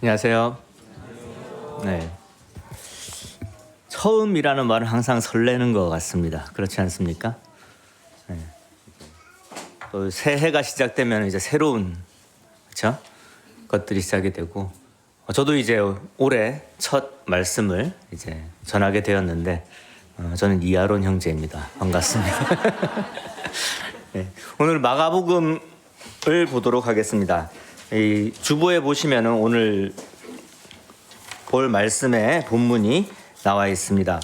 안녕하세요. 네. 처음이라는 말은 항상 설레는 것 같습니다. 그렇지 않습니까? 네. 또 새해가 시작되면 이제 새로운 그렇죠? 것들이 시작이 되고 저도 이제 올해 첫 말씀을 이제 전하게 되었는데 저는 이아론 형제입니다. 반갑습니다. 네. 오늘 마가복음을 보도록 하겠습니다. 이 주보에 보시면은 오늘 볼 말씀의 본문이 나와 있습니다.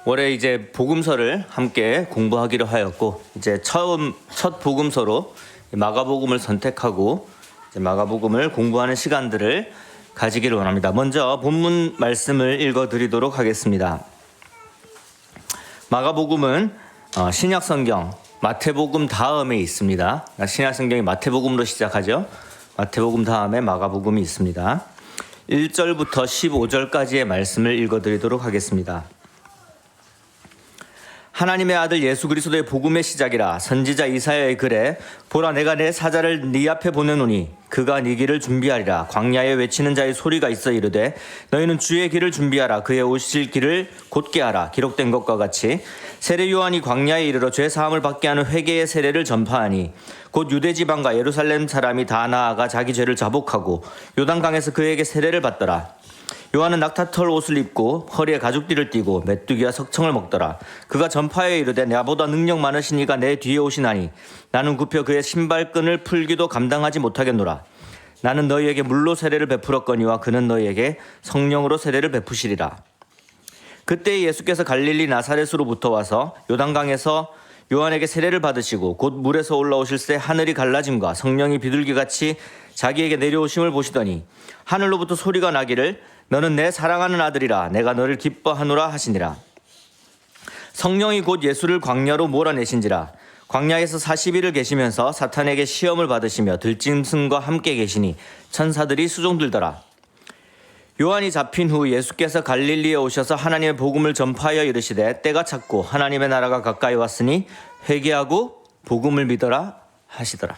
올해 이제 복음서를 함께 공부하기로 하였고 이제 첫 복음서로 마가복음을 선택하고 이제 마가복음을 공부하는 시간들을 가지기를 원합니다. 먼저 본문 말씀을 읽어드리도록 하겠습니다. 마가복음은 신약 성경 마태복음 다음에 있습니다. 신약 성경이 마태복음으로 시작하죠. 마태복음 다음에 마가복음이 있습니다. 1절부터 15절까지의 말씀을 읽어드리도록 하겠습니다. 하나님의 아들 예수 그리스도의 복음의 시작이라. 선지자 이사야의 글에 보라 내가 내 사자를 네 앞에 보내노니 그가 네 길을 준비하리라. 광야에 외치는 자의 소리가 있어 이르되 너희는 주의 길을 준비하라. 그의 오실 길을 곧게 하라. 기록된 것과 같이 세례 요한이 광야에 이르러 죄 사함을 받게 하는 회개의 세례를 전파하니 곧 유대 지방과 예루살렘 사람이 다 나아가 자기 죄를 자복하고 요단강에서 그에게 세례를 받더라. 요한은 낙타털 옷을 입고 허리에 가죽띠를 띠고 메뚜기와 석청을 먹더라. 그가 전파하여 이르되 나보다 능력 많으신 이가 내 뒤에 오시나니 나는 굽혀 그의 신발끈을 풀기도 감당하지 못하겠노라. 나는 너희에게 물로 세례를 베풀었거니와 그는 너희에게 성령으로 세례를 베푸시리라. 그때 예수께서 갈릴리 나사렛으로부터 와서 요단강에서 요한에게 세례를 받으시고 곧 물에서 올라오실새 하늘이 갈라짐과 성령이 비둘기같이 자기에게 내려오심을 보시더니 하늘로부터 소리가 나기를 너는 내 사랑하는 아들이라 내가 너를 기뻐하노라 하시니라. 성령이 곧 예수를 광야로 몰아내신지라. 광야에서 40일을 계시면서 사탄에게 시험을 받으시며 들짐승과 함께 계시니 천사들이 수종들더라. 요한이 잡힌 후 예수께서 갈릴리에 오셔서 하나님의 복음을 전파하여 이르시되 때가 찼고 하나님의 나라가 가까이 왔으니 회개하고 복음을 믿어라 하시더라.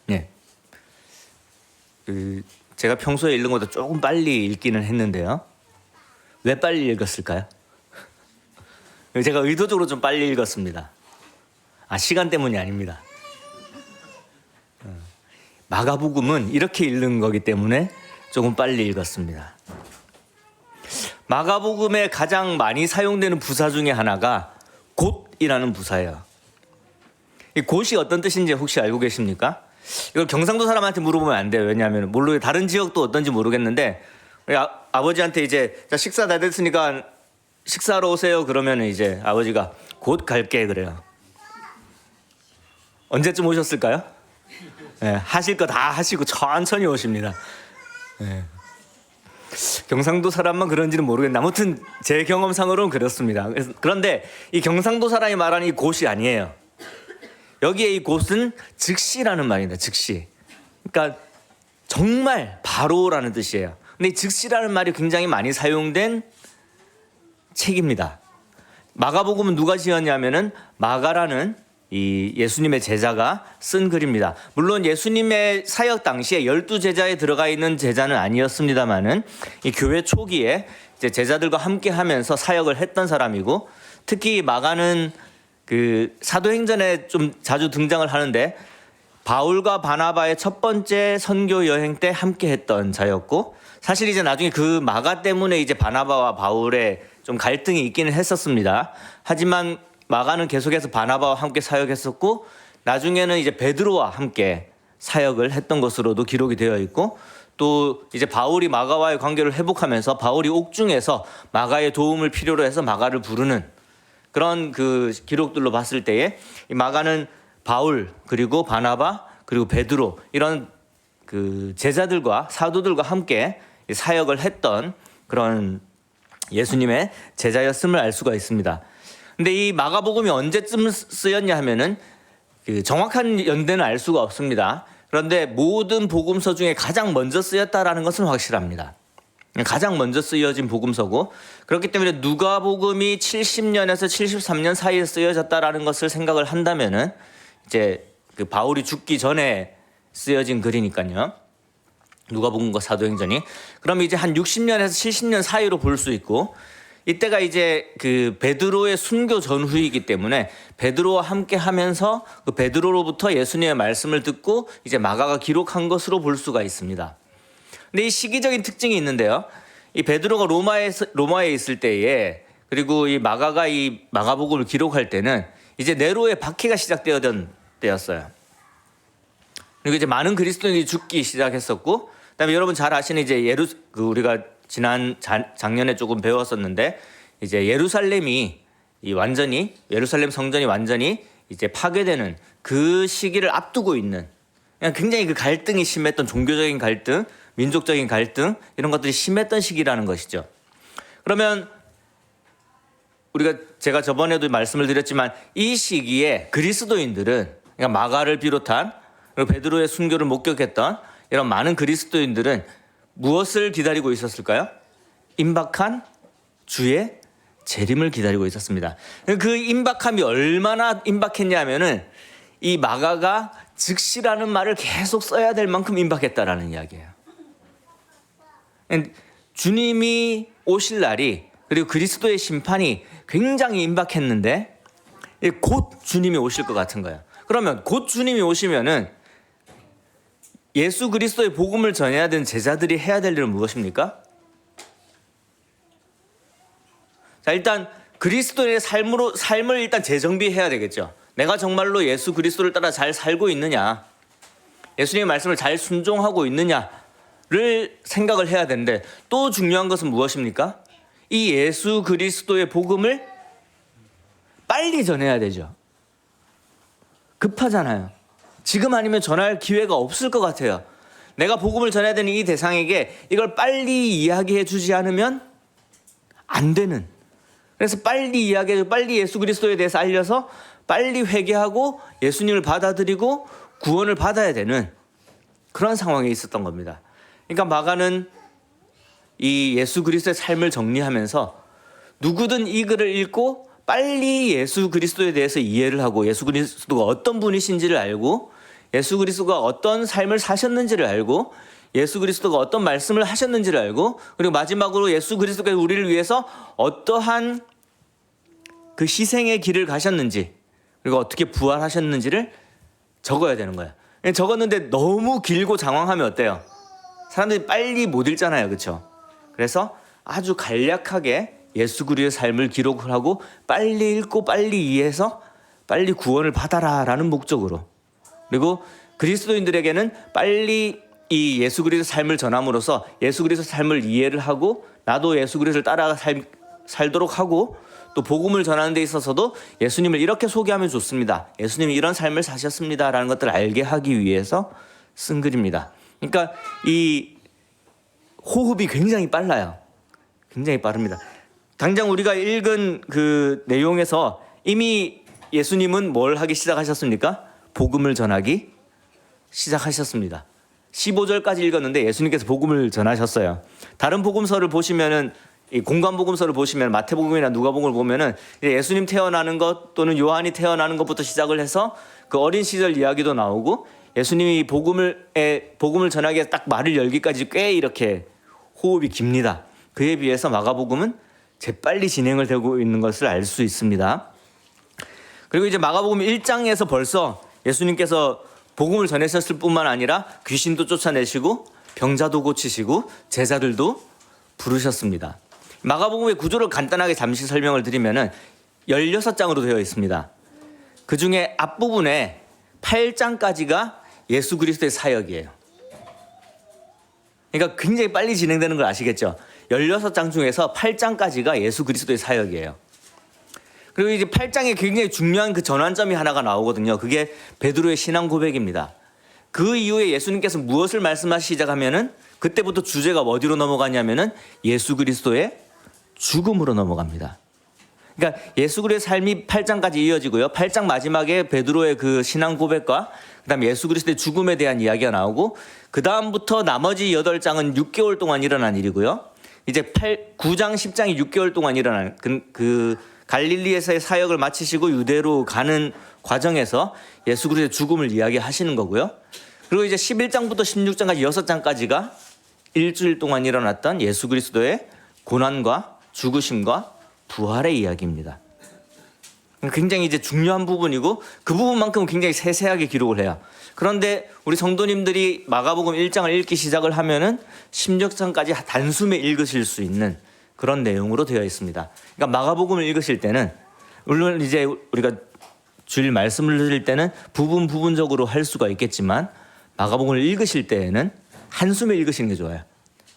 네. 제가 평소에 읽는 것보다 조금 빨리 읽기는 했는데요. 왜 빨리 읽었을까요? 제가 의도적으로 좀 빨리 읽었습니다. 시간 때문이 아닙니다. 마가복음은 이렇게 읽는 거기 때문에 조금 빨리 읽었습니다. 마가복음에 가장 많이 사용되는 부사 중에 하나가 곧이라는 부사예요. 이 곧이 어떤 뜻인지 혹시 알고 계십니까? 이걸 경상도 사람한테 물어보면 안 돼요. 왜냐하면 물론 다른 지역도 어떤지 모르겠는데 우리 아버지한테 이제 자, 식사 다 됐으니까 식사하러 오세요. 그러면 이제 아버지가 곧 갈게 그래요. 언제쯤 오셨을까요? 네, 하실 거 다 하시고 천천히 오십니다. 네. 경상도 사람만 그런지는 모르겠는데 아무튼 제 경험상으로는 그렇습니다. 그런데 이 경상도 사람이 말하는 이 곧이 아니에요. 여기에 이 곧은 즉시라는 말입니다. 즉시. 그러니까 정말 바로라는 뜻이에요. 근데 이 즉시라는 말이 굉장히 많이 사용된 책입니다. 마가복음은 누가 지었냐면은 마가라는 이 예수님의 제자가 쓴 글입니다. 물론 예수님의 사역 당시에 12제자에 들어가 있는 제자는 아니었습니다만은 이 교회 초기에 이제 제자들과 함께 하면서 사역을 했던 사람이고 특히 마가는 그 사도행전에 좀 자주 등장을 하는데 바울과 바나바의 첫 번째 선교 여행 때 함께 했던 자였고 사실 이제 나중에 그 마가 때문에 이제 바나바와 바울의 좀 갈등이 있기는 했었습니다. 하지만 마가는 계속해서 바나바와 함께 사역했었고 나중에는 이제 베드로와 함께 사역을 했던 것으로도 기록이 되어 있고 또 이제 바울이 마가와의 관계를 회복하면서 바울이 옥중에서 마가의 도움을 필요로 해서 마가를 부르는 그런 그 기록들로 봤을 때에 이 마가는 바울 그리고 바나바 그리고 베드로 이런 그 제자들과 사도들과 함께 사역을 했던 그런 예수님의 제자였음을 알 수가 있습니다. 근데 이 마가복음이 언제쯤 쓰였냐 하면은 그 정확한 연대는 알 수가 없습니다. 그런데 모든 복음서 중에 가장 먼저 쓰였다라는 것은 확실합니다. 가장 먼저 쓰여진 복음서고 그렇기 때문에 누가복음이 70년에서 73년 사이에 쓰여졌다라는 것을 생각을 한다면은 이제 그 바울이 죽기 전에 쓰여진 글이니까요. 누가복음과 사도행전이. 그럼 이제 한 60년에서 70년 사이로 볼 수 있고, 이때가 이제 그 베드로의 순교 전후이기 때문에 베드로와 함께 하면서 그 베드로로부터 예수님의 말씀을 듣고 이제 마가가 기록한 것으로 볼 수가 있습니다. 근데 이 시기적인 특징이 있는데요. 이 베드로가 로마에 있을 때에, 그리고 이 마가가 이 마가복음을 기록할 때는 이제 네로의 박해가 시작되었던 때였어요. 그리고 이제 많은 그리스도인이 죽기 시작했었고, 그다음에 여러분 잘 아시는 이제 우리가 지난 작년에 조금 배웠었는데, 이제 예루살렘 성전이 완전히 이제 파괴되는 그 시기를 앞두고 있는, 굉장히 그 갈등이 심했던, 종교적인 갈등, 민족적인 갈등, 이런 것들이 심했던 시기라는 것이죠. 그러면 제가 저번에도 말씀을 드렸지만 이 시기에 그리스도인들은, 그러니까 마가를 비롯한 그리고 베드로의 순교를 목격했던 이런 많은 그리스도인들은 무엇을 기다리고 있었을까요? 임박한 주의 재림을 기다리고 있었습니다. 그 임박함이 얼마나 임박했냐면은 이 마가가 즉시라는 말을 계속 써야 될 만큼 임박했다라는 이야기예요. 주님이 오실 날이, 그리고 그리스도의 심판이 굉장히 임박했는데 곧 주님이 오실 것 같은 거예요. 그러면 곧 주님이 오시면은 예수 그리스도의 복음을 전해야 되는 제자들이 해야 될 일은 무엇입니까? 자, 일단 그리스도의 삶을 일단 재정비해야 되겠죠. 내가 정말로 예수 그리스도를 따라 잘 살고 있느냐, 예수님의 말씀을 잘 순종하고 있느냐를 생각을 해야 되는데, 또 중요한 것은 무엇입니까? 이 예수 그리스도의 복음을 빨리 전해야 되죠. 급하잖아요. 지금 아니면 전할 기회가 없을 것 같아요. 내가 복음을 전해야 되는 이 대상에게 이걸 빨리 이야기해 주지 않으면 안 되는, 그래서 빨리 이야기해서 빨리 예수 그리스도에 대해서 알려서 빨리 회개하고 예수님을 받아들이고 구원을 받아야 되는 그런 상황에 있었던 겁니다. 그러니까 마가는 이 예수 그리스도의 삶을 정리하면서 누구든 이 글을 읽고 빨리 예수 그리스도에 대해서 이해를 하고, 예수 그리스도가 어떤 분이신지를 알고, 예수 그리스도가 어떤 삶을 사셨는지를 알고, 예수 그리스도가 어떤 말씀을 하셨는지를 알고, 그리고 마지막으로 예수 그리스도가 우리를 위해서 어떠한 그 희생의 길을 가셨는지, 그리고 어떻게 부활하셨는지를 적어야 되는 거예요. 적었는데 너무 길고 장황하면 어때요? 사람들이 빨리 못 읽잖아요. 그렇죠? 그래서 아주 간략하게 예수 그리스도의 삶을 기록을 하고 빨리 읽고 빨리 이해해서 빨리 구원을 받아라라는 목적으로, 그리고 그리스도인들에게는 빨리 이 예수 그리스도의 삶을 전함으로써 예수 그리스도의 삶을 이해를 하고 나도 예수 그리스도를 따라 살도록 하고, 또 복음을 전하는 데 있어서도 예수님을 이렇게 소개하면 좋습니다, 예수님이 이런 삶을 사셨습니다라는 것들을 알게 하기 위해서 쓴 글입니다. 그러니까 이 호흡이 굉장히 빨라요. 굉장히 빠릅니다. 당장 우리가 읽은 그 내용에서 이미 예수님은 뭘 하기 시작하셨습니까? 복음을 전하기 시작하셨습니다. 15절까지 읽었는데 예수님께서 복음을 전하셨어요. 다른 복음서를 보시면은, 이 공간 복음서를 보시면 마태복음이나 누가복음을 보면은 예수님 태어나는 것 또는 요한이 태어나는 것부터 시작을 해서 그 어린 시절 이야기도 나오고, 예수님이 복음을 전하기 위해서 딱 말을 열기까지 꽤 이렇게 호흡이 깁니다. 그에 비해서 마가복음은 재빨리 진행을 되고 있는 것을 알 수 있습니다. 그리고 이제 마가복음 1장에서 벌써 예수님께서 복음을 전하셨을 뿐만 아니라 귀신도 쫓아내시고 병자도 고치시고 제자들도 부르셨습니다. 마가복음의 구조를 간단하게 잠시 설명을 드리면은 16장으로 되어 있습니다. 그 중에 앞부분에 8장까지가 예수 그리스도의 사역이에요. 그러니까 굉장히 빨리 진행되는 걸 아시겠죠? 16장 중에서 8장까지가 예수 그리스도의 사역이에요. 그리고 이제 8장에 굉장히 중요한 그 전환점이 하나가 나오거든요. 그게 베드로의 신앙 고백입니다. 그 이후에 예수님께서 무엇을 말씀하시기 시작하면은 그때부터 주제가 어디로 넘어가냐면은 예수 그리스도의 죽음으로 넘어갑니다. 그러니까 예수 그리스도의 삶이 8장까지 이어지고요. 8장 마지막에 베드로의 그 신앙 고백과 그다음에 예수 그리스도의 죽음에 대한 이야기가 나오고, 그 다음부터 나머지 8장은 6개월 동안 일어난 일이고요. 이제 9장 10장이 6개월 동안 일어난 그 갈릴리에서의 사역을 마치시고 유대로 가는 과정에서 예수 그리스도의 죽음을 이야기하시는 거고요. 그리고 이제 11장부터 16장까지 6장까지가 일주일 동안 일어났던 예수 그리스도의 고난과 죽으심과 부활의 이야기입니다. 굉장히 이제 중요한 부분이고 그 부분만큼은 굉장히 세세하게 기록을 해요. 그런데 우리 성도님들이 마가복음 1장을 읽기 시작을 하면은 16장까지 단숨에 읽으실 수 있는 그런 내용으로 되어 있습니다. 그러니까 마가복음을 읽으실 때는 물론 이제 우리가 주일 말씀을 들을 때는 부분적으로 할 수가 있겠지만 마가복음을 읽으실 때에는 한숨에 읽으시는 게 좋아요.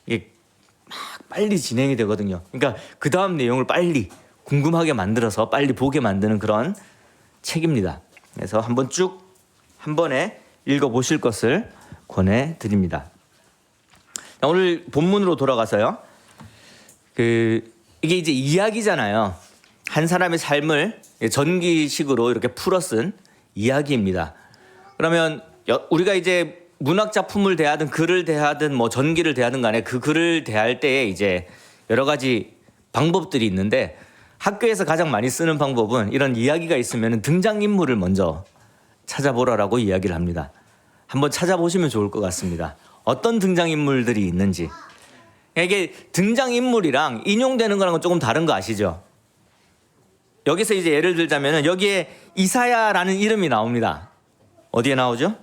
이게 막 빨리 진행이 되거든요. 그러니까 그 다음 내용을 빨리 궁금하게 만들어서 빨리 보게 만드는 그런 책입니다. 그래서 한번 쭉 한 번에 읽어보실 것을 권해드립니다. 오늘 본문으로 돌아가서요. 이게 이제 이야기잖아요. 한 사람의 삶을 전기식으로 이렇게 풀어 쓴 이야기입니다. 그러면 우리가 이제 문학 작품을 대하든 글을 대하든 뭐 전기를 대하든 간에 그 글을 대할 때에 이제 여러 가지 방법들이 있는데 학교에서 가장 많이 쓰는 방법은 이런 이야기가 있으면 등장인물을 먼저 찾아보라라고 이야기를 합니다. 한번 찾아보시면 좋을 것 같습니다. 어떤 등장인물들이 있는지. 이게 등장인물이랑 인용되는 거랑은 조금 다른 거 아시죠? 여기서 이제 예를 들자면 여기에 이사야라는 이름이 나옵니다. 어디에 나오죠?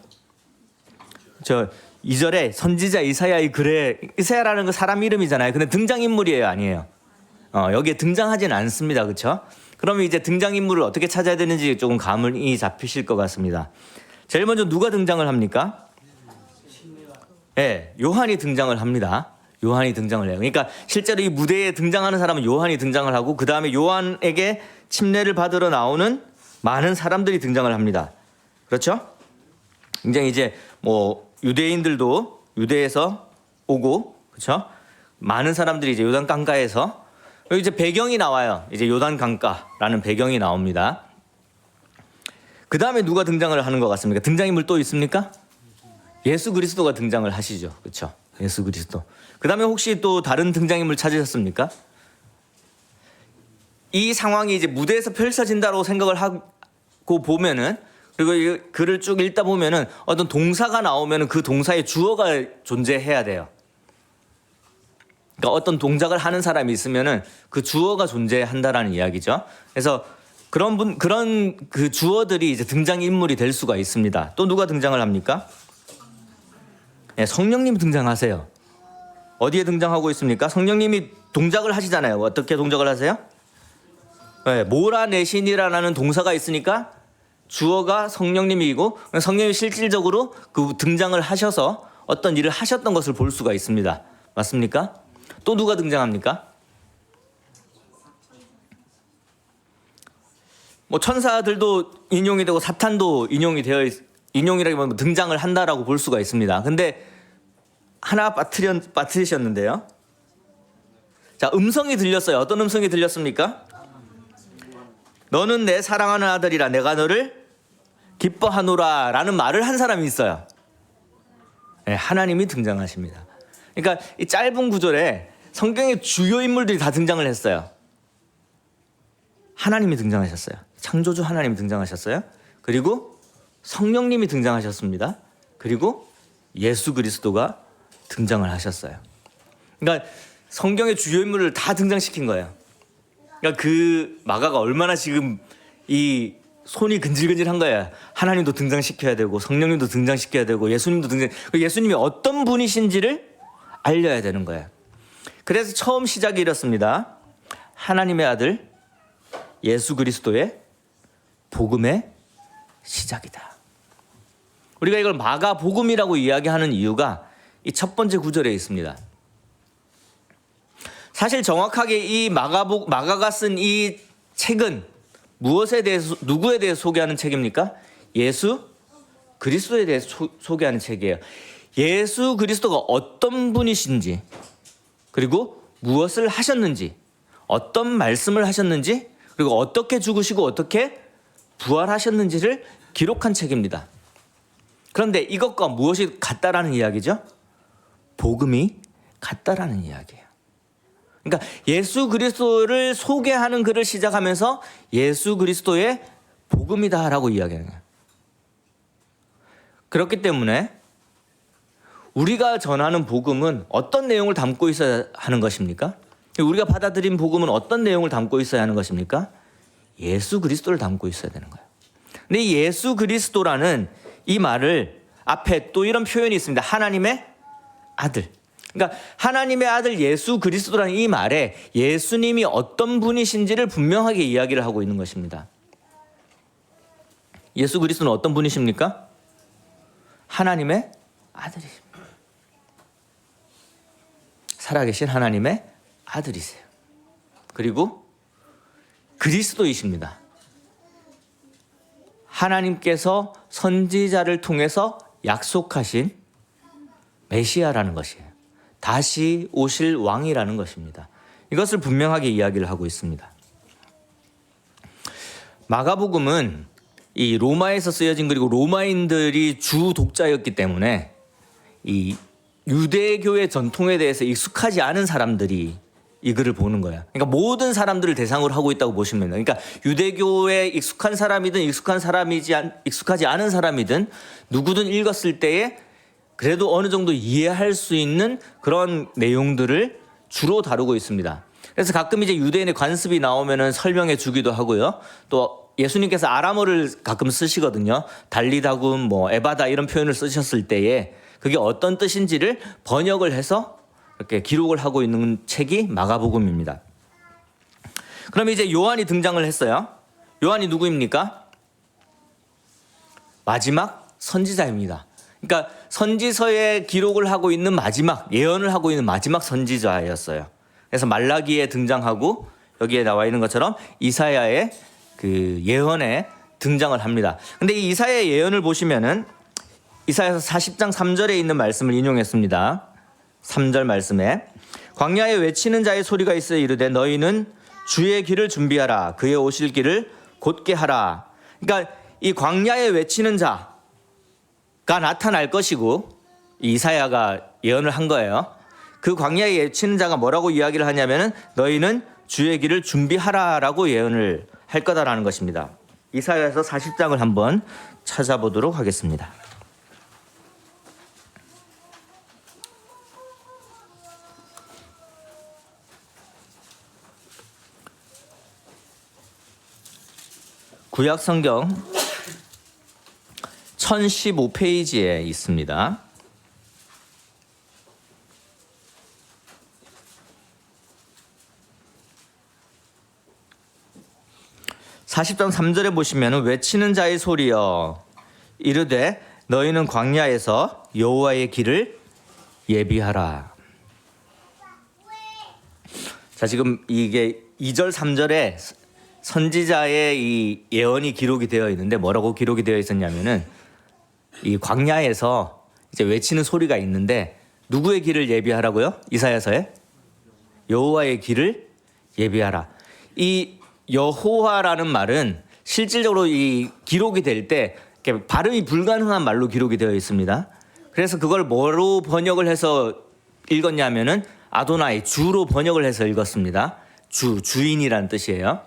저 2절에 선지자 이사야의 글에 이사야라는 거 사람 이름이잖아요. 근데 등장인물이에요, 아니에요? 여기에 등장하진 않습니다. 그렇죠? 그러면 이제 등장인물을 어떻게 찾아야 되는지 조금 감이 잡히실 것 같습니다. 제일 먼저 누가 등장을 합니까? 네, 요한이 등장을 합니다. 요한이 등장을 해요. 그러니까 실제로 이 무대에 등장하는 사람은 요한이 등장을 하고 그 다음에 요한에게 침례를 받으러 나오는 많은 사람들이 등장을 합니다. 그렇죠? 굉장히 이제 뭐 유대인들도 유대에서 오고 그렇죠? 많은 사람들이 이제 요단 강가에서 여기 이제 배경이 나와요. 이제 요단 강가라는 배경이 나옵니다. 그 다음에 누가 등장을 하는 것 같습니까? 등장인물 또 있습니까? 예수 그리스도가 등장을 하시죠. 그렇죠? 예수 그리스도. 그 다음에 혹시 또 다른 등장인물 찾으셨습니까? 이 상황이 이제 무대에서 펼쳐진다고 생각을 하고 보면은 그리고 이 글을 쭉 읽다 보면은 어떤 동사가 나오면은 그 동사의 주어가 존재해야 돼요. 그러니까 어떤 동작을 하는 사람이 있으면은 그 주어가 존재한다라는 이야기죠. 그래서 그런 그 주어들이 이제 등장인물이 될 수가 있습니다. 또 누가 등장을 합니까? 네, 성령님 등장하세요. 어디에 등장하고 있습니까? 성령님이 동작을 하시잖아요. 어떻게 동작을 하세요? 네, 몰아내시니라는 동사가 있으니까 주어가 성령님이고 성령이 실질적으로 그 등장을 하셔서 어떤 일을 하셨던 것을 볼 수가 있습니다. 맞습니까? 또 누가 등장합니까? 뭐 천사들도 인용이 되고 사탄도 인용이라기보다 등장을 한다라고 볼 수가 있습니다. 근데 하나 빠뜨리셨는데요. 자, 음성이 들렸어요. 어떤 음성이 들렸습니까? 너는 내 사랑하는 아들이라 내가 너를 기뻐하노라 라는 말을 한 사람이 있어요. 네, 하나님이 등장하십니다. 그러니까 이 짧은 구절에 성경의 주요 인물들이 다 등장을 했어요. 하나님이 등장하셨어요. 창조주 하나님이 등장하셨어요. 그리고 성령님이 등장하셨습니다. 그리고 예수 그리스도가 등장을 하셨어요. 그러니까 성경의 주요 인물을 다 등장시킨 거예요. 그러니까 그 마가가 얼마나 지금 이 손이 근질근질한 거예요. 하나님도 등장시켜야 되고 성령님도 등장시켜야 되고 예수님도 예수님이 어떤 분이신지를 알려야 되는 거예요. 그래서 처음 시작이 이렇습니다. 하나님의 아들 예수 그리스도의 복음의 시작이다. 우리가 이걸 마가복음이라고 이야기하는 이유가 이 첫 번째 구절에 있습니다. 사실 정확하게 이 마가가 쓴 이 책은 무엇에 대해서 누구에 대해 소개하는 책입니까? 예수 그리스도에 대해서 소개하는 책이에요. 예수 그리스도가 어떤 분이신지 그리고 무엇을 하셨는지 어떤 말씀을 하셨는지 그리고 어떻게 죽으시고 어떻게 부활하셨는지를 기록한 책입니다. 그런데 이것과 무엇이 같다라는 이야기죠? 복음이 같다라는 이야기예요. 그러니까 예수 그리스도를 소개하는 글을 시작하면서 예수 그리스도의 복음이다라고 이야기하는 거예요. 그렇기 때문에 우리가 전하는 복음은 어떤 내용을 담고 있어야 하는 것입니까? 우리가 받아들인 복음은 어떤 내용을 담고 있어야 하는 것입니까? 예수 그리스도를 담고 있어야 되는 거예요. 근데 이 예수 그리스도라는 이 말을 앞에 또 이런 표현이 있습니다. 하나님의 아들. 그러니까 하나님의 아들 예수 그리스도라는 이 말에 예수님이 어떤 분이신지를 분명하게 이야기를 하고 있는 것입니다. 예수 그리스도는 어떤 분이십니까? 하나님의 아들이십니다. 살아계신 하나님의 아들이세요. 그리고 그리스도이십니다. 하나님께서 선지자를 통해서 약속하신 메시아라는 것이에요. 다시 오실 왕이라는 것입니다. 이것을 분명하게 이야기를 하고 있습니다. 마가복음은 이 로마에서 쓰여진, 그리고 로마인들이 주 독자였기 때문에 이 유대교의 전통에 대해서 익숙하지 않은 사람들이 이 글을 보는 거예요. 그러니까 모든 사람들을 대상으로 하고 있다고 보시면 돼요. 그러니까 유대교에 익숙한 사람이든 익숙하지 않은 사람이든 누구든 읽었을 때에 그래도 어느 정도 이해할 수 있는 그런 내용들을 주로 다루고 있습니다. 그래서 가끔 이제 유대인의 관습이 나오면은 설명해 주기도 하고요. 또 예수님께서 아람어를 가끔 쓰시거든요. 달리다굼, 뭐 에바다 이런 표현을 쓰셨을 때에 그게 어떤 뜻인지를 번역을 해서 이렇게 기록을 하고 있는 책이 마가복음입니다. 그럼 이제 요한이 등장을 했어요. 요한이 누구입니까? 마지막 선지자입니다. 그러니까 선지서에 기록을 하고 있는 마지막, 예언을 하고 있는 마지막 선지자였어요. 그래서 말라기에 등장하고 여기에 나와 있는 것처럼 이사야의 그 예언에 등장을 합니다. 근데 이 이사야의 예언을 보시면은 이사야서 40장 3절에 있는 말씀을 인용했습니다. 3절 말씀에 광야에 외치는 자의 소리가 있어 이르되 너희는 주의 길을 준비하라. 그의 오실 길을 곧게 하라. 그러니까 이 광야에 외치는 자가 나타날 것이고 이사야가 예언을 한 거예요. 그 광야에 외치는 자가 뭐라고 이야기를 하냐면은 너희는 주의 길을 준비하라라고 예언을 할 거다라는 것입니다. 이사야서 40장을 한번 찾아보도록 하겠습니다. 구약 성경 1015페이지에 있습니다. (40장 3절에) 보시면 외치는 자의 소리여 이르되 너희는 광야에서 여호와의 길을 예비하라. 자, 지금 이게 2절 3절에 선지자의 이 예언이 기록이 되어 있는데 뭐라고 기록이 되어 있었냐면은 이 광야에서 이제 외치는 소리가 있는데 누구의 길을 예비하라고요? 이사야서에 여호와의 길을 예비하라. 이 여호와라는 말은 실질적으로 이 기록이 될 때 발음이 불가능한 말로 기록이 되어 있습니다. 그래서 그걸 뭐로 번역을 해서 읽었냐면은 아도나이, 주로 번역을 해서 읽었습니다. 주인이란 뜻이에요.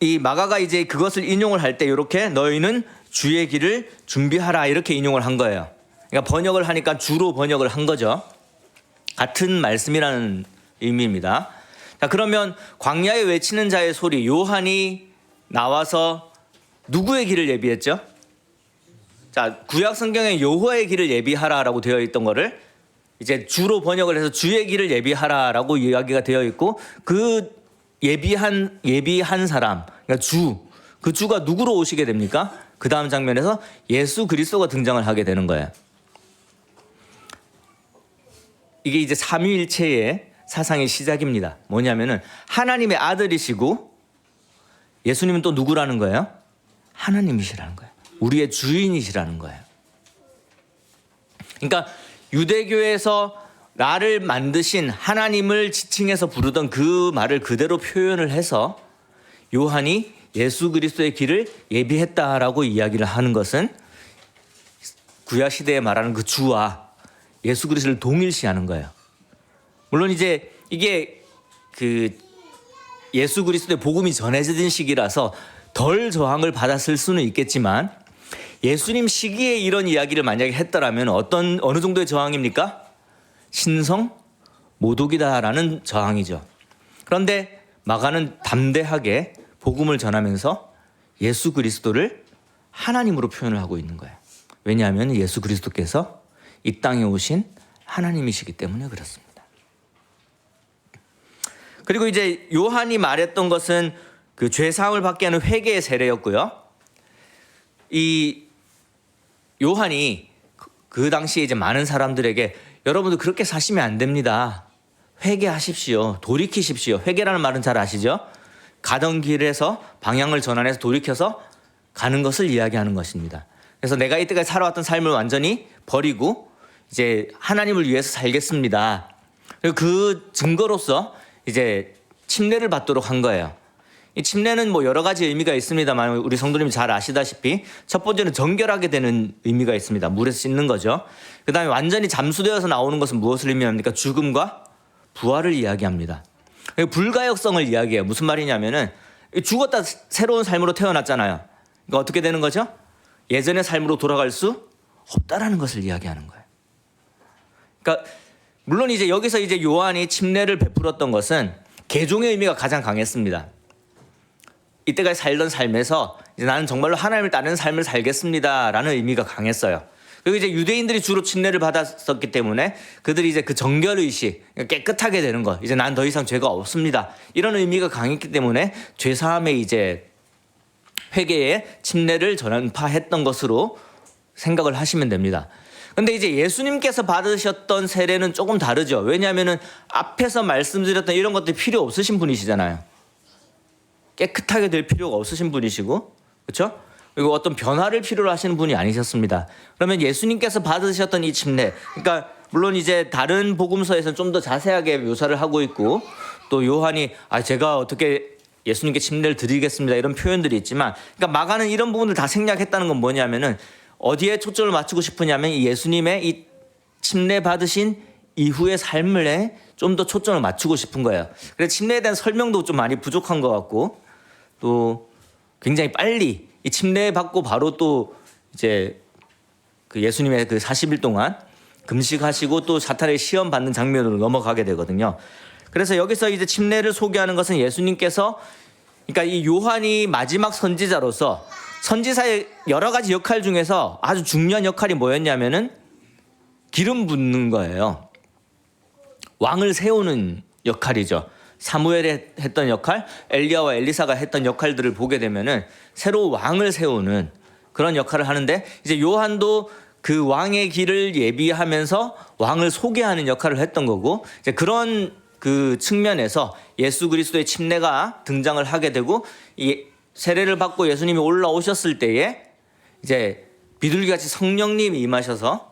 이 마가가 이제 그것을 인용을 할 때 이렇게 너희는 주의 길을 준비하라 이렇게 인용을 한 거예요. 그러니까 번역을 하니까 주로 번역을 한 거죠. 같은 말씀이라는 의미입니다. 자, 그러면 광야에 외치는 자의 소리, 요한이 나와서 누구의 길을 예비했죠? 자, 구약 성경에 여호와의 길을 예비하라라고 되어 있던 거를 이제 주로 번역을 해서 주의 길을 예비하라라고 이야기가 되어 있고 그 예비한 사람, 그러니까 그 주가 누구로 오시게 됩니까? 그 다음 장면에서 예수 그리스도가 등장을 하게 되는 거예요. 이게 이제 삼위일체의 사상의 시작입니다. 뭐냐면은 하나님의 아들이시고 예수님은 또 누구라는 거예요? 하나님이시라는 거예요. 우리의 주인이시라는 거예요. 그러니까 유대교에서 나를 만드신 하나님을 지칭해서 부르던 그 말을 그대로 표현을 해서 요한이 예수 그리스도의 길을 예비했다라고 이야기를 하는 것은 구약 시대에 말하는 그 주와 예수 그리스도를 동일시하는 거예요. 물론 이제 이게 그 예수 그리스도의 복음이 전해진 시기라서 덜 저항을 받았을 수는 있겠지만 예수님 시기에 이런 이야기를 만약에 했더라면 어느 정도의 저항입니까? 신성 모독이다라는 저항이죠. 그런데 마가는 담대하게 복음을 전하면서 예수 그리스도를 하나님으로 표현을 하고 있는 거예요. 왜냐하면 예수 그리스도께서 이 땅에 오신 하나님이시기 때문에 그렇습니다. 그리고 이제 요한이 말했던 것은 그 죄사함을 받게 하는 회개의 세례였고요. 이 요한이 그 당시에 이제 많은 사람들에게 여러분들 그렇게 사시면 안 됩니다. 회개하십시오. 돌이키십시오. 회개라는 말은 잘 아시죠? 가던 길에서 방향을 전환해서 돌이켜서 가는 것을 이야기하는 것입니다. 그래서 내가 이때까지 살아왔던 삶을 완전히 버리고 이제 하나님을 위해서 살겠습니다. 그리고 그 증거로서 이제 침례를 받도록 한 거예요. 이 침례는 뭐 여러 가지 의미가 있습니다만 우리 성도님이 잘 아시다시피 첫 번째는 정결하게 되는 의미가 있습니다. 물에서 씻는 거죠. 그 다음에 완전히 잠수되어서 나오는 것은 무엇을 의미합니까? 죽음과 부활을 이야기합니다. 불가역성을 이야기해요. 무슨 말이냐면은 죽었다 새로운 삶으로 태어났잖아요. 그러니까 어떻게 되는 거죠? 예전의 삶으로 돌아갈 수 없다라는 것을 이야기하는 거예요. 그러니까 물론 이제 여기서 이제 요한이 침례를 베풀었던 것은 개종의 의미가 가장 강했습니다. 이때까지 살던 삶에서 이제 나는 정말로 하나님을 따르는 삶을 살겠습니다라는 의미가 강했어요. 그리고 이제 유대인들이 주로 침례를 받았었기 때문에 그들이 이제 그 정결 의식, 깨끗하게 되는 것, 이제 난 더 이상 죄가 없습니다. 이런 의미가 강했기 때문에 죄 사함의 이제 회개의 침례를 전파했던 것으로 생각을 하시면 됩니다. 근데 이제 예수님께서 받으셨던 세례는 조금 다르죠. 왜냐하면은 앞에서 말씀드렸던 이런 것들이 필요 없으신 분이시잖아요. 깨끗하게 될 필요가 없으신 분이시고, 그렇죠? 그리고 어떤 변화를 필요로 하시는 분이 아니셨습니다. 그러면 예수님께서 받으셨던 이 침례, 그러니까 물론 이제 다른 복음서에서는 좀 더 자세하게 묘사를 하고 있고, 또 요한이 제가 어떻게 예수님께 침례를 드리겠습니다 이런 표현들이 있지만, 그러니까 마가는 이런 부분을 다 생략했다는 건 뭐냐면은 어디에 초점을 맞추고 싶으냐면 이 예수님의 이 침례 받으신 이후의 삶에 좀 더 초점을 맞추고 싶은 거예요. 그래서 침례에 대한 설명도 좀 많이 부족한 것 같고, 또 굉장히 빨리 이 침례 받고 바로 또 이제 그 예수님의 그 40일 동안 금식하시고 또 사탄의 시험 받는 장면으로 넘어가게 되거든요. 그래서 여기서 이제 침례를 소개하는 것은 예수님께서, 그러니까 이 요한이 마지막 선지자로서 선지사의 여러 가지 역할 중에서 아주 중요한 역할이 뭐였냐면은 기름 붓는 거예요. 왕을 세우는 역할이죠. 사무엘이 했던 역할, 엘리야와 엘리사가 했던 역할들을 보게 되면은 새로 왕을 세우는 그런 역할을 하는데, 이제 요한도 그 왕의 길을 예비하면서 왕을 소개하는 역할을 했던 거고, 이제 그런 그 측면에서 예수 그리스도의 침례가 등장을 하게 되고, 이 세례를 받고 예수님이 올라오셨을 때에 이제 비둘기같이 성령님이 임하셔서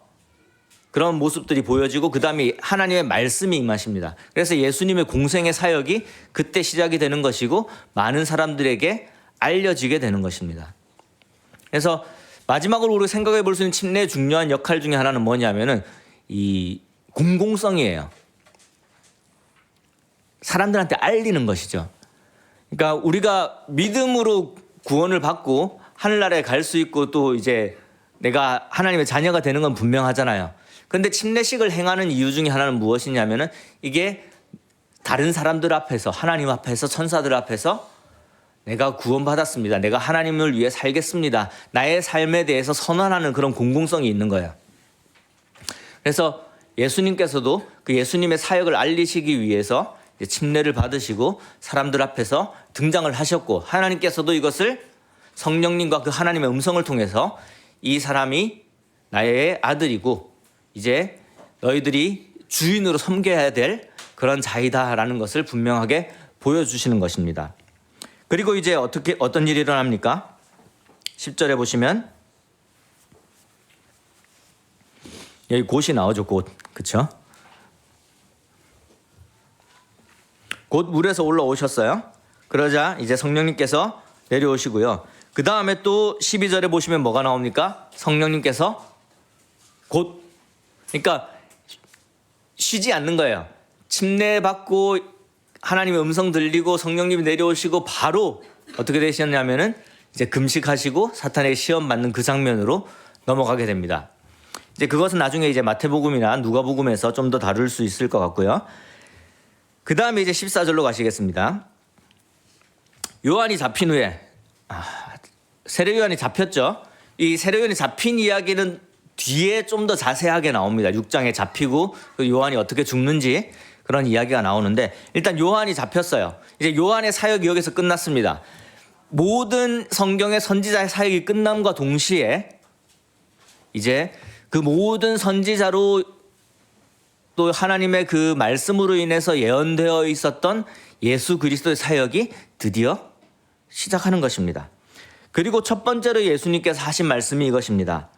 그런 모습들이 보여지고, 그 다음에 하나님의 말씀이 임하십니다. 그래서 예수님의 공생의 사역이 그때 시작이 되는 것이고 많은 사람들에게 알려지게 되는 것입니다. 그래서 마지막으로 우리가 생각해 볼 수 있는 침례의 중요한 역할 중에 하나는 뭐냐면은 이 공공성이에요. 사람들한테 알리는 것이죠. 그러니까 우리가 믿음으로 구원을 받고 하늘나라에 갈 수 있고 또 이제 내가 하나님의 자녀가 되는 건 분명하잖아요. 근데 침례식을 행하는 이유 중에 하나는 무엇이냐면은 이게 다른 사람들 앞에서, 하나님 앞에서, 천사들 앞에서 내가 구원받았습니다. 내가 하나님을 위해 살겠습니다. 나의 삶에 대해서 선언하는 그런 공공성이 있는 거예요. 그래서 예수님께서도 그 예수님의 사역을 알리시기 위해서 침례를 받으시고 사람들 앞에서 등장을 하셨고, 하나님께서도 이것을 성령님과 그 하나님의 음성을 통해서 이 사람이 나의 아들이고 이제 너희들이 주인으로 섬겨야 될 그런 자이다라는 것을 분명하게 보여주시는 것입니다. 그리고 이제 어떤 일이 일어납니까? 10절에 보시면 여기 곧이 나오죠. 곧, 그렇죠? 곧 물에서 올라오셨어요. 그러자 이제 성령님께서 내려오시고요. 그 다음에 또 12절에 보시면 뭐가 나옵니까? 성령님께서 곧, 그러니까 쉬지 않는 거예요. 침례 받고 하나님의 음성 들리고 성령님이 내려오시고 바로 어떻게 되셨냐면은 이제 금식하시고 사탄에게 시험 받는 그 장면으로 넘어가게 됩니다. 이제 그것은 나중에 이제 마태복음이나 누가복음에서 좀 더 다룰 수 있을 것 같고요. 그 다음에 이제 14절로 가시겠습니다. 요한이 잡힌 후에 세례 요한이 잡혔죠. 이 세례 요한이 잡힌 이야기는 뒤에 좀 더 자세하게 나옵니다. 6장에 잡히고 그 요한이 어떻게 죽는지 그런 이야기가 나오는데 일단 요한이 잡혔어요. 이제 요한의 사역이 여기서 끝났습니다. 모든 성경의 선지자의 사역이 끝남과 동시에 이제 그 모든 선지자로 또 하나님의 그 말씀으로 인해서 예언되어 있었던 예수 그리스도의 사역이 드디어 시작하는 것입니다. 그리고 첫 번째로 예수님께서 하신 말씀이 이것입니다.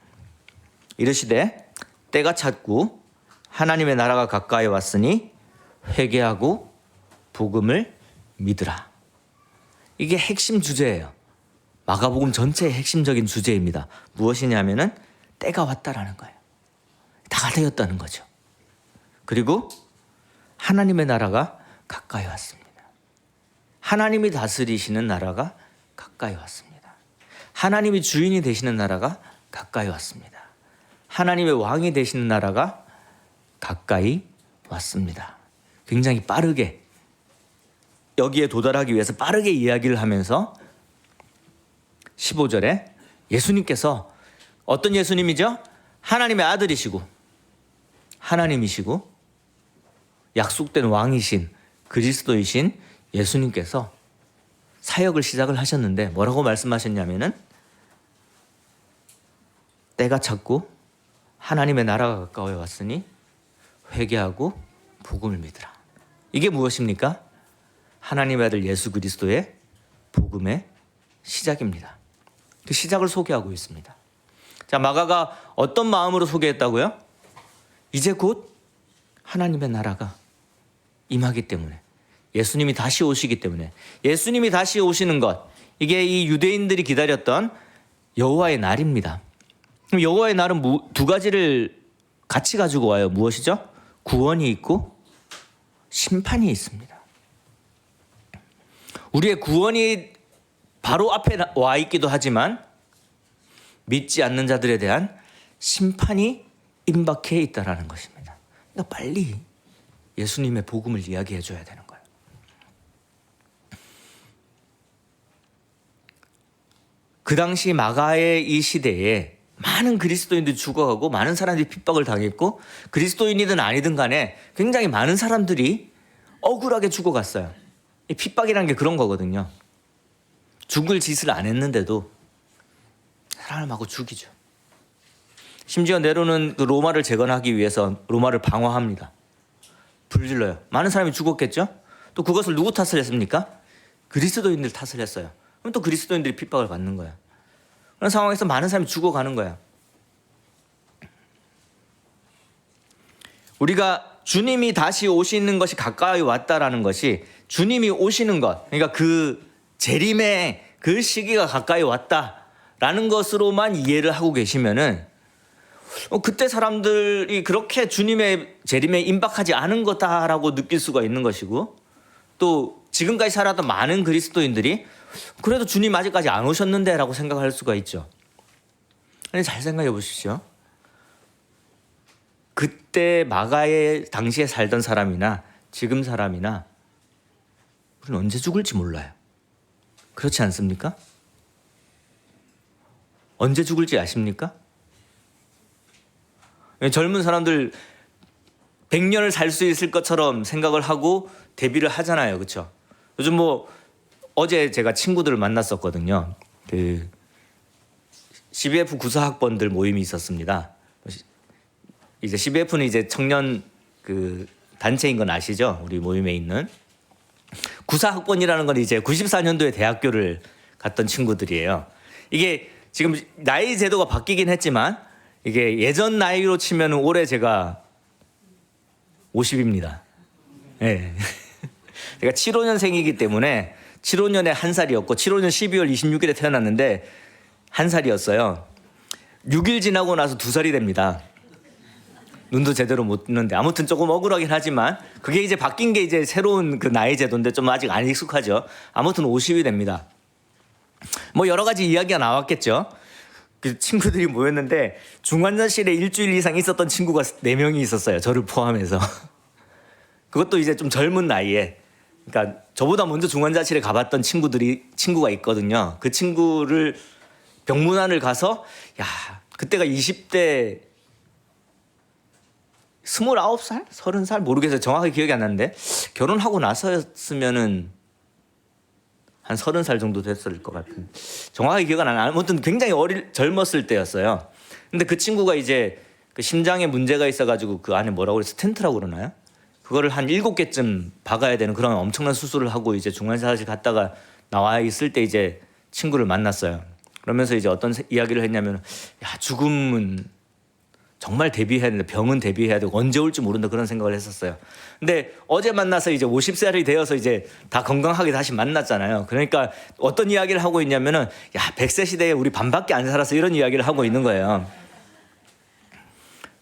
이르시되 때가 찼고 하나님의 나라가 가까이 왔으니 회개하고 복음을 믿으라. 이게 핵심 주제예요. 마가복음 전체의 핵심적인 주제입니다. 무엇이냐면은 때가 왔다라는 거예요. 다 되었다는 거죠. 그리고 하나님의 나라가 가까이 왔습니다. 하나님이 다스리시는 나라가 가까이 왔습니다. 하나님이 주인이 되시는 나라가 가까이 왔습니다. 하나님의 왕이 되시는 나라가 가까이 왔습니다. 굉장히 빠르게 여기에 도달하기 위해서 빠르게 이야기를 하면서 15절에 예수님께서 어떤 예수님이죠? 하나님의 아들이시고 하나님이시고 약속된 왕이신 그리스도이신 예수님께서 사역을 시작을 하셨는데 뭐라고 말씀하셨냐면은 때가 찼고 하나님의 나라가 가까이 왔으니 회개하고 복음을 믿으라. 이게 무엇입니까? 하나님의 아들 예수 그리스도의 복음의 시작입니다. 그 시작을 소개하고 있습니다. 자, 마가가 어떤 마음으로 소개했다고요? 이제 곧 하나님의 나라가 임하기 때문에 예수님이 다시 오시기 때문에 예수님이 다시 오시는 것 이게 이 유대인들이 기다렸던 여호와의 날입니다. 그럼 여호와의 날은 두 가지를 같이 가지고 와요. 무엇이죠? 구원이 있고 심판이 있습니다. 우리의 구원이 바로 앞에 와 있기도 하지만 믿지 않는 자들에 대한 심판이 임박해 있다라는 것입니다. 그러니까 빨리 예수님의 복음을 이야기해 줘야 되는 거예요. 그 당시 마가의 이 시대에 많은 그리스도인들이 죽어가고 많은 사람들이 핍박을 당했고 그리스도인이든 아니든 간에 굉장히 많은 사람들이 억울하게 죽어갔어요. 이 핍박이라는 게 그런 거거든요. 죽을 짓을 안 했는데도 사람을 마구 죽이죠. 심지어 네로는 그 로마를 재건하기 위해서 로마를 방어합니다. 불질러요. 많은 사람이 죽었겠죠? 또 그것을 누구 탓을 했습니까? 그리스도인들 탓을 했어요. 그럼 또 그리스도인들이 핍박을 받는 거야. 그런 상황에서 많은 사람이 죽어가는 거야. 우리가 주님이 다시 오시는 것이 가까이 왔다라는 것이 주님이 오시는 것, 그러니까 그 재림의 그 시기가 가까이 왔다라는 것으로만 이해를 하고 계시면은 그때 사람들이 그렇게 주님의 재림에 임박하지 않은 거다라고 느낄 수가 있는 것이고 또 지금까지 살았던 많은 그리스도인들이 그래도 주님 아직까지 안 오셨는데 라고 생각할 수가 있죠. 아니, 잘 생각해 보십시오. 그때 마가의 당시에 살던 사람이나 지금 사람이나 우리는 언제 죽을지 몰라요. 그렇지 않습니까? 언제 죽을지 아십니까? 젊은 사람들 100년을 살 수 있을 것처럼 생각을 하고 데뷔를 하잖아요. 그렇죠? 요즘 어제 제가 친구들을 만났었거든요. 그 CBF 구사학번들 모임이 있었습니다. 이제 CBF는 이제 청년 그 단체인 건 아시죠? 우리 모임에 있는 구사학번이라는 건 이제 94년도에 대학교를 갔던 친구들이에요. 이게 지금 나이 제도가 바뀌긴 했지만 이게 예전 나이로 치면 올해 제가 50입니다. 네. 제가 75년생이기 때문에 75년에 한 살이었고 75년 12월 26일에 태어났는데 한 살이었어요. 6일 지나고 나서 2살이 됩니다. 눈도 제대로 못 뜨는데 아무튼 조금 억울하긴 하지만 그게 이제 바뀐 게 이제 새로운 그 나이 제도인데 좀 아직 안 익숙하죠. 아무튼 50이 됩니다. 뭐 여러 가지 이야기가 나왔겠죠. 그 친구들이 모였는데 중환자실에 일주일 이상 있었던 친구가 4명이 있었어요. 저를 포함해서. 그것도 이제 좀 젊은 나이에. 그러니까 저보다 먼저 중환자실에 가봤던 친구가 있거든요. 그 친구를 병문안을 가서 야, 그때가 20대 29살? 30살? 모르겠어요. 정확하게 기억이 안 나는데 결혼하고 나서였으면은 한 30살 정도 됐을 것 같은. 정확하게 기억 안 나요. 아무튼 굉장히 젊었을 때였어요. 근데 그 친구가 이제 그 심장에 문제가 있어가지고 그 안에 뭐라고 그래 스텐트라고 그러나요? 그거를 한 7개쯤 박아야 되는 그런 엄청난 수술을 하고 이제 중환자실 갔다가 나와 있을 때 이제 친구를 만났어요. 그러면서 이제 어떤 이야기를 했냐면 야, 죽음은 정말 대비해야 된다. 병은 대비해야 되고 언제 올지 모른다 그런 생각을 했었어요. 근데 어제 만나서 이제 50살이 되어서 이제 다 건강하게 다시 만났잖아요. 그러니까 어떤 이야기를 하고 있냐면은 야, 100세 시대에 우리 반밖에 안 살아서 이런 이야기를 하고 있는 거예요.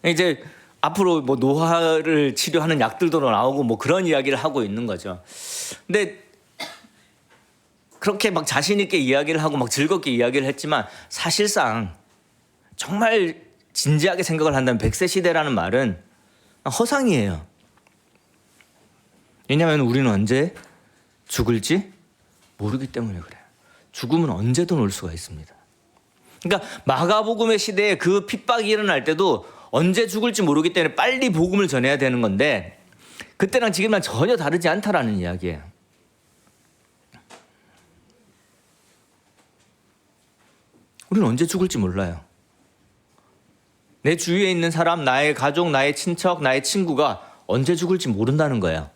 이제 앞으로 뭐 노화를 치료하는 약들도 나오고 뭐 그런 이야기를 하고 있는 거죠. 근데 그렇게 막 자신 있게 이야기를 하고 막 즐겁게 이야기를 했지만 사실상 정말 진지하게 생각을 한다면 100세 시대라는 말은 허상이에요. 왜냐하면 우리는 언제 죽을지 모르기 때문에 그래요. 죽음은 언제든 올 수가 있습니다. 그러니까 마가복음의 시대에 그 핍박이 일어날 때도 언제 죽을지 모르기 때문에 빨리 복음을 전해야 되는 건데 그때랑 지금이랑 전혀 다르지 않다라는 이야기예요. 우리는 언제 죽을지 몰라요. 내 주위에 있는 사람, 나의 가족, 나의 친척, 나의 친구가 언제 죽을지 모른다는 거예요.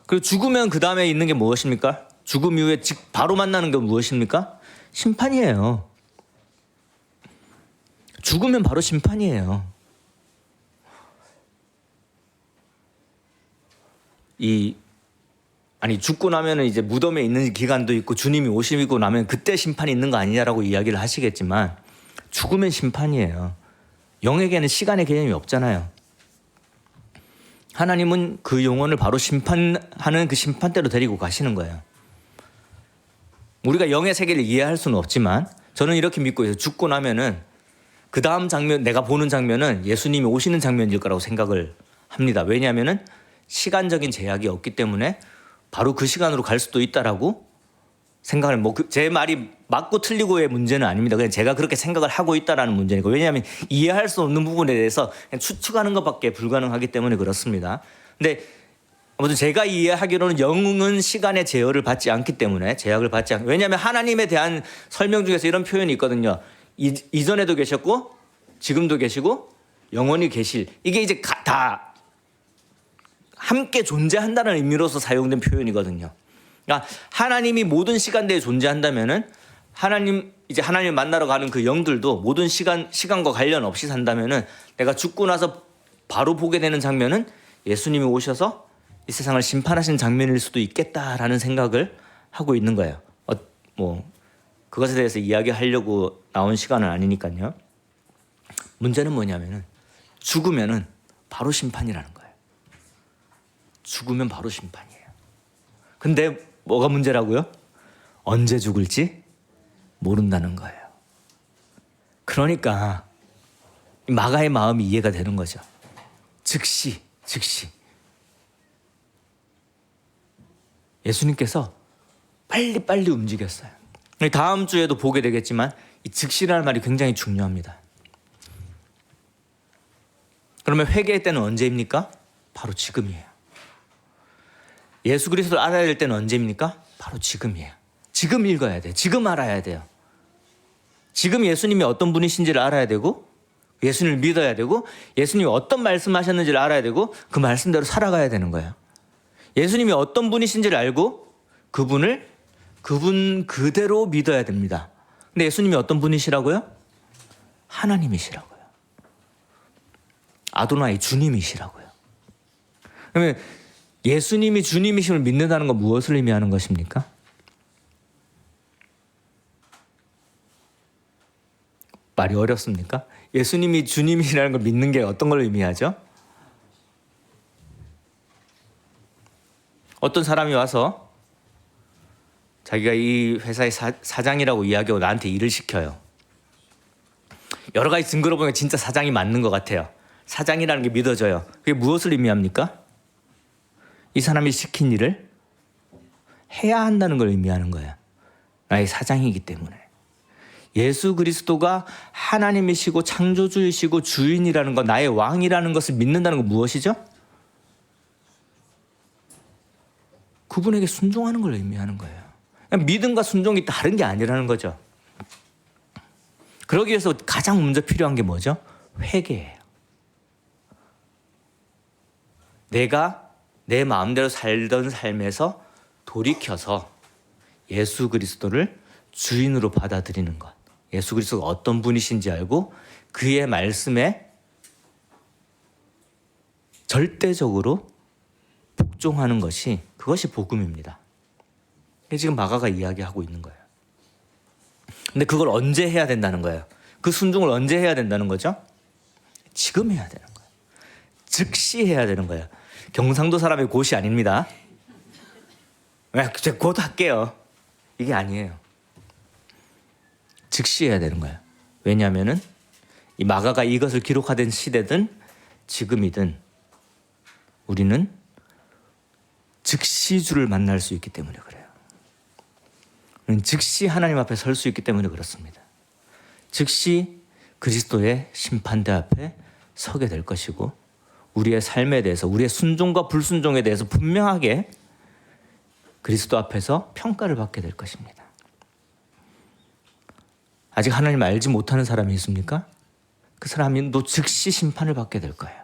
그리고 죽으면 그 다음에 있는 게 무엇입니까? 죽음 이후에 바로 만나는 게 무엇입니까? 심판이에요. 죽으면 바로 심판이에요. 죽고 나면은 이제 무덤에 있는 기간도 있고 주님이 오시고 나면 그때 심판이 있는 거 아니냐라고 이야기를 하시겠지만 죽으면 심판이에요. 영에게는 시간의 개념이 없잖아요. 하나님은 그 영혼을 바로 심판하는 그 심판대로 데리고 가시는 거예요. 우리가 영의 세계를 이해할 수는 없지만 저는 이렇게 믿고 있어요. 죽고 나면은 그 다음 장면, 내가 보는 장면은 예수님이 오시는 장면일 거라고 생각을 합니다. 왜냐하면은 시간적인 제약이 없기 때문에 바로 그 시간으로 갈 수도 있다라고 생각을 제 말이 맞고 틀리고의 문제는 아닙니다. 그냥 제가 그렇게 생각을 하고 있다라는 문제니까. 왜냐하면 이해할 수 없는 부분에 대해서 그냥 추측하는 것밖에 불가능하기 때문에 그렇습니다. 근데 아무튼 제가 이해하기로는 영은 시간의 제어를 받지 않기 때문에 왜냐하면 하나님에 대한 설명 중에서 이런 표현이 있거든요. 이전에도 계셨고 지금도 계시고 영원히 계실. 이게 이제 다 함께 존재한다는 의미로서 사용된 표현이거든요. 그러니까 하나님이 모든 시간대에 존재한다면은 하나님을 만나러 가는 그 영들도 모든 시간과 관련 없이 산다면은 내가 죽고 나서 바로 보게 되는 장면은 예수님이 오셔서 이 세상을 심판하신 장면일 수도 있겠다라는 생각을 하고 있는 거예요. 그것에 대해서 이야기하려고 나온 시간은 아니니까요. 문제는 뭐냐면은 죽으면은 바로 심판이라는 거예요. 죽으면 바로 심판이에요. 근데 뭐가 문제라고요? 언제 죽을지 모른다는 거예요. 그러니까 마가의 마음이 이해가 되는 거죠. 즉시 예수님께서 빨리 움직였어요. 다음 주에도 보게 되겠지만 이 즉시라는 말이 굉장히 중요합니다. 그러면 회개의 때는 언제입니까? 바로 지금이에요. 예수 그리스도를 알아야 될 때는 언제입니까? 바로 지금이에요. 지금 읽어야 돼요. 지금 알아야 돼요. 지금 예수님이 어떤 분이신지를 알아야 되고 예수님을 믿어야 되고 예수님이 어떤 말씀하셨는지를 알아야 되고 그 말씀대로 살아가야 되는 거예요. 예수님이 어떤 분이신지를 알고 그분 그대로 믿어야 됩니다. 근데 예수님이 어떤 분이시라고요? 하나님이시라고요. 아도나이 주님이시라고요. 그러면 예수님이 주님이심을 믿는다는 건 무엇을 의미하는 것입니까? 말이 어렵습니까? 예수님이 주님이라는 걸 믿는 게 어떤 걸 의미하죠? 어떤 사람이 와서 자기가 이 회사의 사장이라고 이야기하고 나한테 일을 시켜요. 여러 가지 증거로 보면 진짜 사장이 맞는 것 같아요. 사장이라는 게 믿어져요. 그게 무엇을 의미합니까? 이 사람이 시킨 일을 해야 한다는 걸 의미하는 거예요. 나의 사장이기 때문에. 예수 그리스도가 하나님이시고 창조주이시고 주인이라는 것, 나의 왕이라는 것을 믿는다는 건 무엇이죠? 그분에게 순종하는 걸 의미하는 거예요. 믿음과 순종이 다른 게 아니라는 거죠. 그러기 위해서 가장 먼저 필요한 게 뭐죠? 회개예요. 내가 내 마음대로 살던 삶에서 돌이켜서 예수 그리스도를 주인으로 받아들이는 것. 예수 그리스도가 어떤 분이신지 알고 그의 말씀에 절대적으로 복종하는 것이, 그것이 복음입니다. 지금 마가가 이야기하고 있는 거예요. 근데 그걸 언제 해야 된다는 거예요? 그 순종을 언제 해야 된다는 거죠? 지금 해야 되는 거예요. 즉시 해야 되는 거예요. 경상도 사람의 곧이 아닙니다. 제가 곧 할게요. 이게 아니에요. 즉시 해야 되는 거예요. 왜냐하면은 이 마가가 이것을 기록하던 시대든 지금이든 우리는 즉시 주를 만날 수 있기 때문에 그래요. 즉시 하나님 앞에 설 수 있기 때문에 그렇습니다. 즉시 그리스도의 심판대 앞에 서게 될 것이고 우리의 삶에 대해서, 우리의 순종과 불순종에 대해서 분명하게 그리스도 앞에서 평가를 받게 될 것입니다. 아직 하나님을 알지 못하는 사람이 있습니까? 그 사람도 즉시 심판을 받게 될 거예요.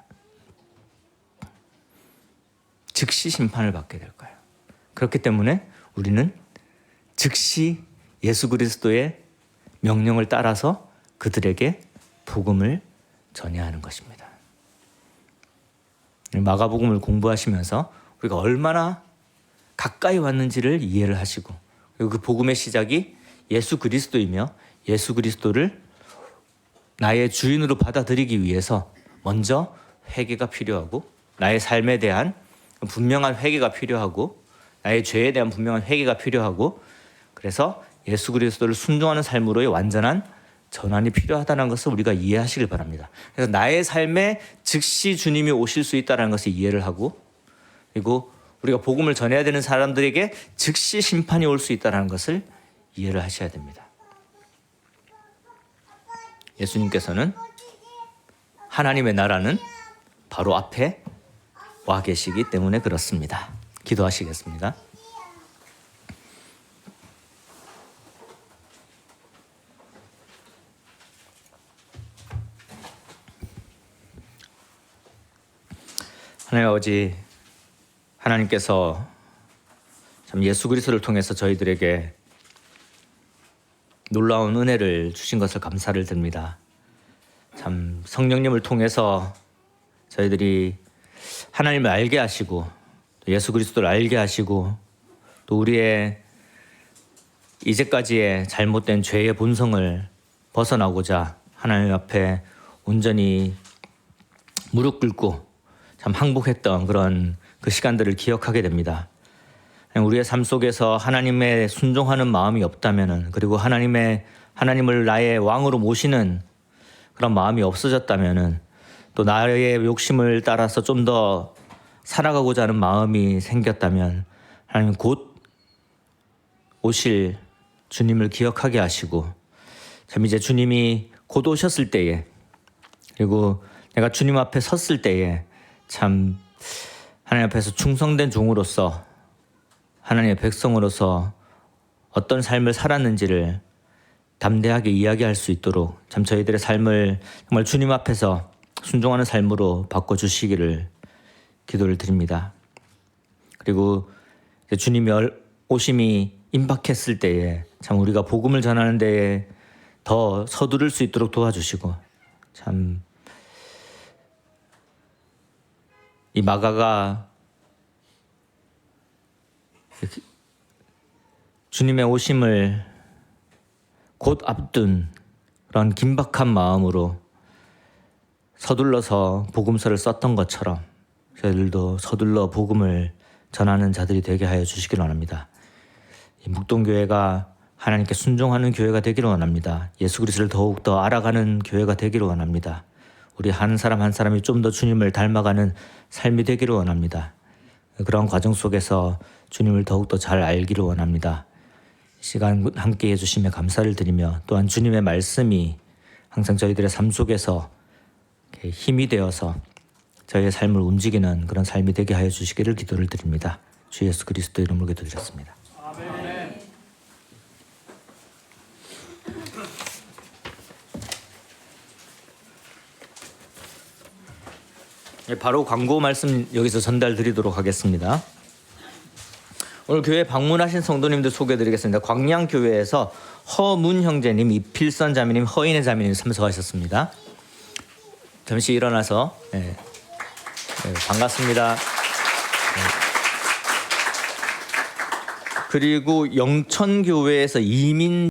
즉시 심판을 받게 될 거예요. 그렇기 때문에 우리는 즉시 예수 그리스도의 명령을 따라서 그들에게 복음을 전해야 하는 것입니다. 마가복음을 공부하시면서 우리가 얼마나 가까이 왔는지를 이해를 하시고, 그리고 그 복음의 시작이 예수 그리스도이며 예수 그리스도를 나의 주인으로 받아들이기 위해서 먼저 회개가 필요하고, 나의 삶에 대한 분명한 회개가 필요하고, 나의 죄에 대한 분명한 회개가 필요하고, 그래서 예수 그리스도를 순종하는 삶으로의 완전한 전환이 필요하다는 것을 우리가 이해하시길 바랍니다. 그래서 나의 삶에 즉시 주님이 오실 수 있다는 것을 이해를 하고, 그리고 우리가 복음을 전해야 되는 사람들에게 즉시 심판이 올 수 있다는 것을 이해를 하셔야 됩니다. 예수님께서는 하나님의 나라는 바로 앞에 와 계시기 때문에 그렇습니다. 기도하시겠습니다. 하나님 아버지, 하나님께서 참 예수 그리스도를 통해서 저희들에게 놀라운 은혜를 주신 것을 감사를 드립니다. 참 성령님을 통해서 저희들이 하나님을 알게 하시고 예수 그리스도를 알게 하시고 또 우리의 이제까지의 잘못된 죄의 본성을 벗어나고자 하나님 앞에 온전히 무릎 꿇고 참 항복했던 그런 그 시간들을 기억하게 됩니다. 우리의 삶 속에서 하나님의 순종하는 마음이 없다면은, 그리고 하나님을 나의 왕으로 모시는 그런 마음이 없어졌다면은, 또 나의 욕심을 따라서 좀 더 살아가고자 하는 마음이 생겼다면, 하나님 곧 오실 주님을 기억하게 하시고, 참 이제 주님이 곧 오셨을 때에, 그리고 내가 주님 앞에 섰을 때에 참 하나님 앞에서 충성된 종으로서, 하나님의 백성으로서 어떤 삶을 살았는지를 담대하게 이야기할 수 있도록 참 저희들의 삶을 정말 주님 앞에서 순종하는 삶으로 바꿔주시기를 기도를 드립니다. 그리고 주님이 오심이 임박했을 때에 참 우리가 복음을 전하는 데에 더 서두를 수 있도록 도와주시고, 참 이 마가가 주님의 오심을 곧 앞둔 그런 긴박한 마음으로 서둘러서 복음서를 썼던 것처럼 저희들도 서둘러 복음을 전하는 자들이 되게 하여 주시길 원합니다. 이 묵동교회가 하나님께 순종하는 교회가 되기를 원합니다. 예수 그리스도를 더욱 더 알아가는 교회가 되기를 원합니다. 우리 한 사람 한 사람이 좀 더 주님을 닮아가는 삶이 되기를 원합니다. 그런 과정 속에서 주님을 더욱 더 잘 알기를 원합니다. 시간 함께 해주시며 감사를 드리며 또한 주님의 말씀이 항상 저희들의 삶 속에서 힘이 되어서 저희의 삶을 움직이는 그런 삶이 되게 하여 주시기를 기도를 드립니다. 주 예수 그리스도 이름으로 기도드렸습니다. 아멘. 바로 광고 말씀 여기서 전달 드리도록 하겠습니다. 오늘 교회 방문하신 성도님들 소개해드리겠습니다. 광양교회에서 허문 형제님, 이필선 자매님, 허인혜 자매님 참석하셨습니다. 잠시 일어나서 반갑습니다. 그리고 영천교회에서 이민